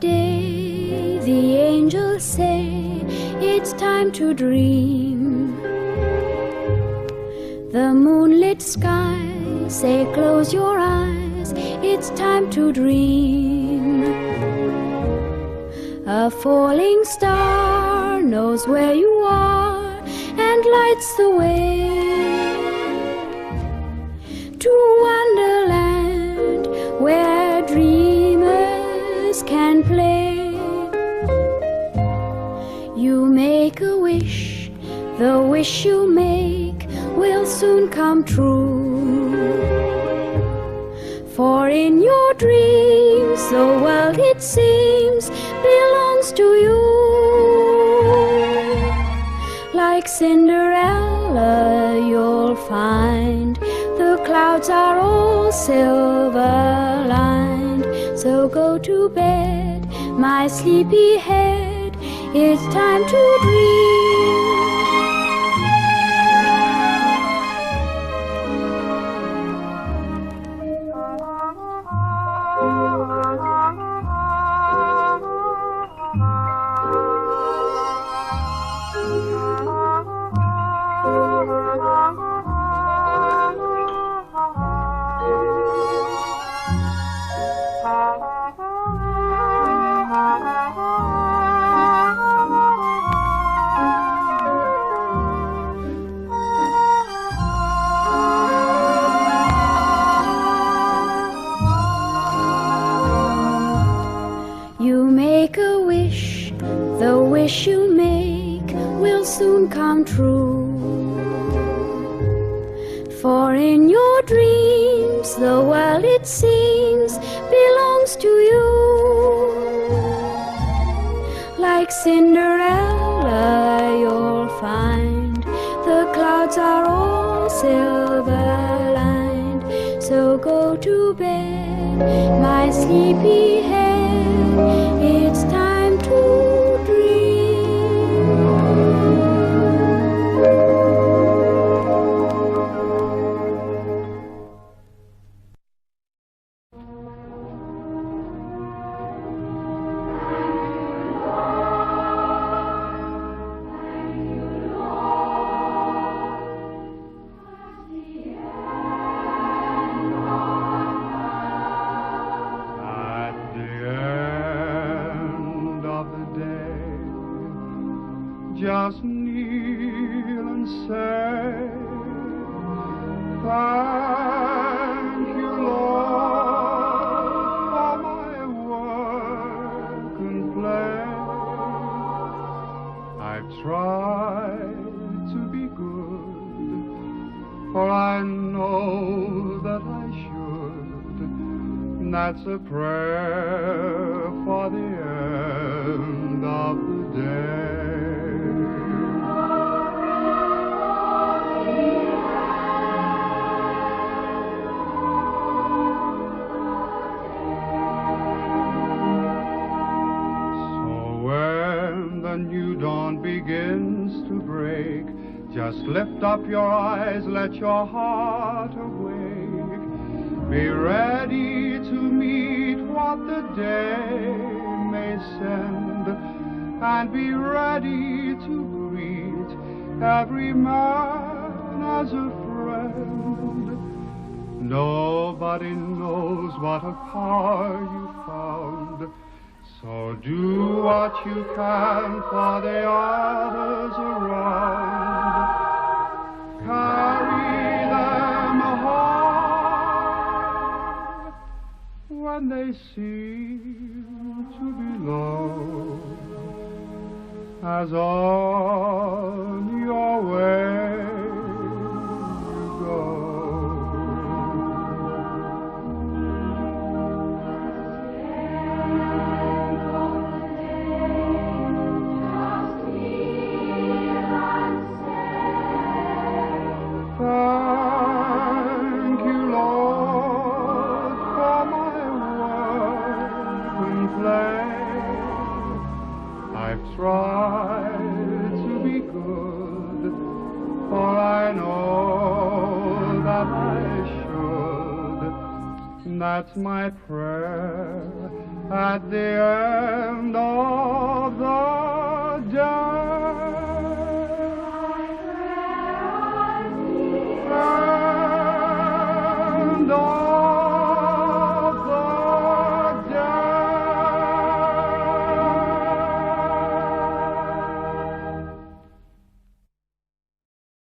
day, the angels say it's time to dream. The moonlit skies say close your eyes, it's time to dream. A falling star knows where you are and lights the way to Wonderland where dreamers can play. You make a wish, the wish you make will soon come true. For in your dreams the world, it seems, belongs to you. Like Cinderella, you'll find the clouds are all silver-lined. So go to bed, my sleepy head, it's time to dream. You make a wish, the wish you make will soon come true. For in your dreams the world, it seems, belongs to you. Like Cinderella, you'll find the clouds are all silver-lined. So go to bed, my sleepy head, it's time to dream. Just kneel and say, thank you, Lord, for my work and play. I've tried to be good, for I know that I should. And that's a prayer for the end of the day. New dawn begins to break, just lift up your eyes, let your heart awake. Be ready to meet what the day may send, and be ready to greet every man as a friend. Nobody knows what a power you found, so do what you can for the others around. Carry them high when they seem to be low, as on your way you go. Thank you, Lord, for my work and play. I've tried to be good, for I know that I should. That's my prayer at the end of the day.